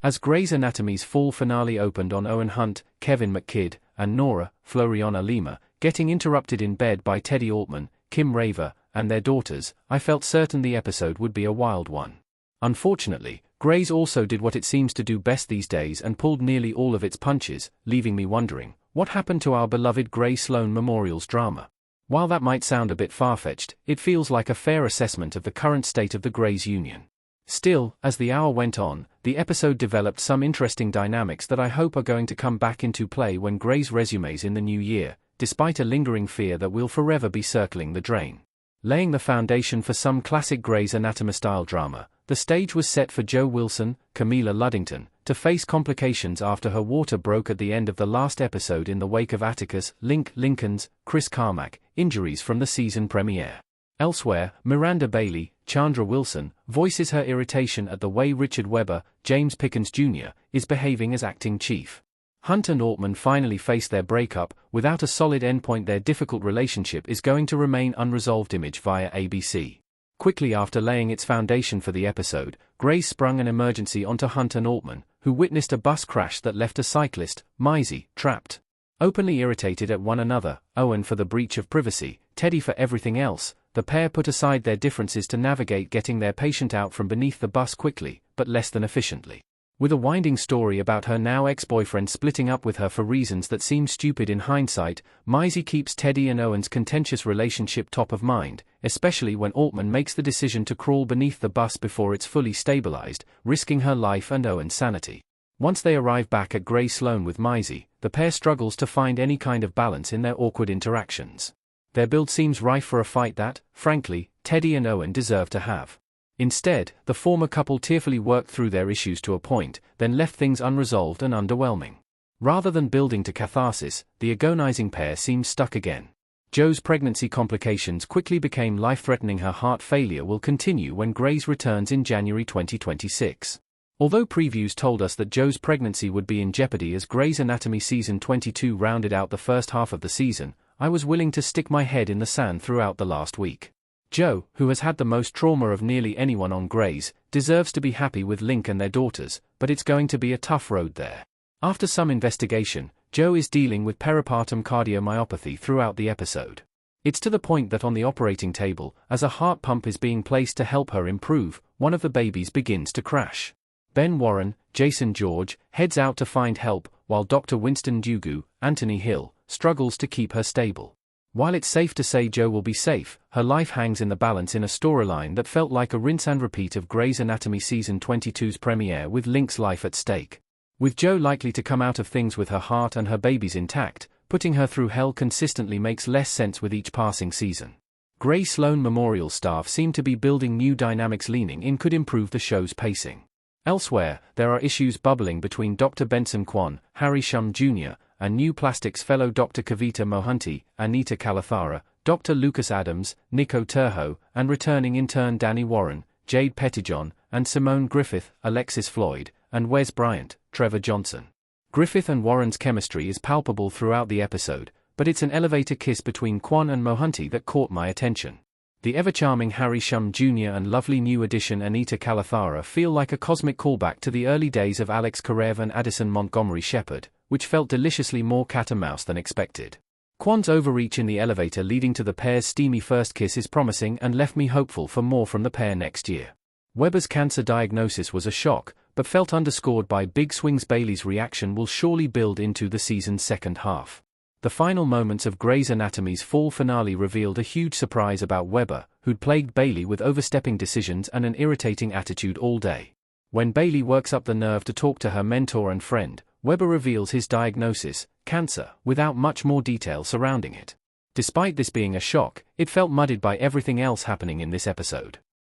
As Grey's Anatomy's fall finale opened on Owen Hunt, Kevin McKidd, and Nora, Floriana Lima, getting interrupted in bed by Teddy Altman, Kim Raver, and their daughters, I felt certain the episode would be a wild one. Unfortunately, Grey's also did what it seems to do best these days and pulled nearly all of its punches, leaving me wondering, what happened to our beloved Grey Sloan Memorial's drama? While that might sound a bit far-fetched, it feels like a fair assessment of the current state of the Grey's union. Still, as the hour went on, the episode developed some interesting dynamics that I hope are going to come back into play when Grey's resumes in the new year, despite a lingering fear that we'll forever be circling the drain. Laying the foundation for some classic Grey's Anatomy-style drama, the stage was set for Jo Wilson, Camilla Luddington, to face complications after her water broke at the end of the last episode in the wake of Atticus, Lincoln's, Chris Carmack, injuries from the season premiere. Elsewhere, Miranda Bailey, Chandra Wilson, voices her irritation at the way Richard Webber, James Pickens Jr., is behaving as acting chief. Hunt and Altman finally face their breakup. Without a solid endpoint, their difficult relationship is going to remain unresolved. Image via ABC. Quickly after laying its foundation for the episode, Grey's sprung an emergency onto Hunt and Altman, who witnessed a bus crash that left a cyclist, Maisie, trapped. Openly irritated at one another, Owen for the breach of privacy, Teddy for everything else, the pair put aside their differences to navigate getting their patient out from beneath the bus quickly, but less than efficiently. With a winding story about her now ex-boyfriend splitting up with her for reasons that seem stupid in hindsight, Maisie keeps Teddy and Owen's contentious relationship top of mind, especially when Altman makes the decision to crawl beneath the bus before it's fully stabilized, risking her life and Owen's sanity. Once they arrive back at Grey Sloan with Maisie, the pair struggles to find any kind of balance in their awkward interactions. Their build seems rife for a fight that, frankly, Teddy and Owen deserve to have. Instead, the former couple tearfully worked through their issues to a point, then left things unresolved and underwhelming. Rather than building to catharsis, the agonizing pair seems stuck again. Jo's pregnancy complications quickly became life-threatening. Her heart failure will continue when Grey's returns in January 2026. Although previews told us that Jo's pregnancy would be in jeopardy as Grey's Anatomy Season 22 rounded out the first half of the season, I was willing to stick my head in the sand throughout the last week. Jo, who has had the most trauma of nearly anyone on Grey's, deserves to be happy with Link and their daughters, but it's going to be a tough road there. After some investigation, Jo is dealing with peripartum cardiomyopathy throughout the episode. It's to the point that on the operating table, as a heart pump is being placed to help her improve, one of the babies begins to crash. Ben Warren, Jason George, heads out to find help, while Dr. Winston Dugu, Anthony Hill, struggles to keep her stable. While it's safe to say Jo will be safe, her life hangs in the balance in a storyline that felt like a rinse and repeat of Grey's Anatomy Season 22's premiere with Link's life at stake. With Jo likely to come out of things with her heart and her babies intact, putting her through hell consistently makes less sense with each passing season. Grey Sloan Memorial staff seem to be building new dynamics leaning in could improve the show's pacing. Elsewhere, there are issues bubbling between Dr. Benson Kwan, Harry Shum Jr., and New Plastics fellow Dr. Kavita Mohanty, Anita Kalathara, Dr. Lucas Adams, Nico Turho, and returning intern Danny Warren, Jade Pettijohn, and Simone Griffith, Alexis Floyd, and Wes Bryant, Trevor Johnson. Griffith and Warren's chemistry is palpable throughout the episode, but it's an elevator kiss between Kwan and Mohanty that caught my attention. The ever-charming Harry Shum Jr. and lovely new addition Anita Kalathara feel like a cosmic callback to the early days of Alex Karev and Addison Montgomery Shepard, which felt deliciously more cat and mouse than expected. Kwan's overreach in the elevator leading to the pair's steamy first kiss is promising and left me hopeful for more from the pair next year. Webber's cancer diagnosis was a shock, but felt underscored by big swings. Bailey's reaction will surely build into the season's second half. The final moments of Grey's Anatomy's fall finale revealed a huge surprise about Webber, who'd plagued Bailey with overstepping decisions and an irritating attitude all day. When Bailey works up the nerve to talk to her mentor and friend, Webber reveals his diagnosis, cancer, without much more detail surrounding it. Despite this being a shock, it felt muddied by everything else happening in this episode.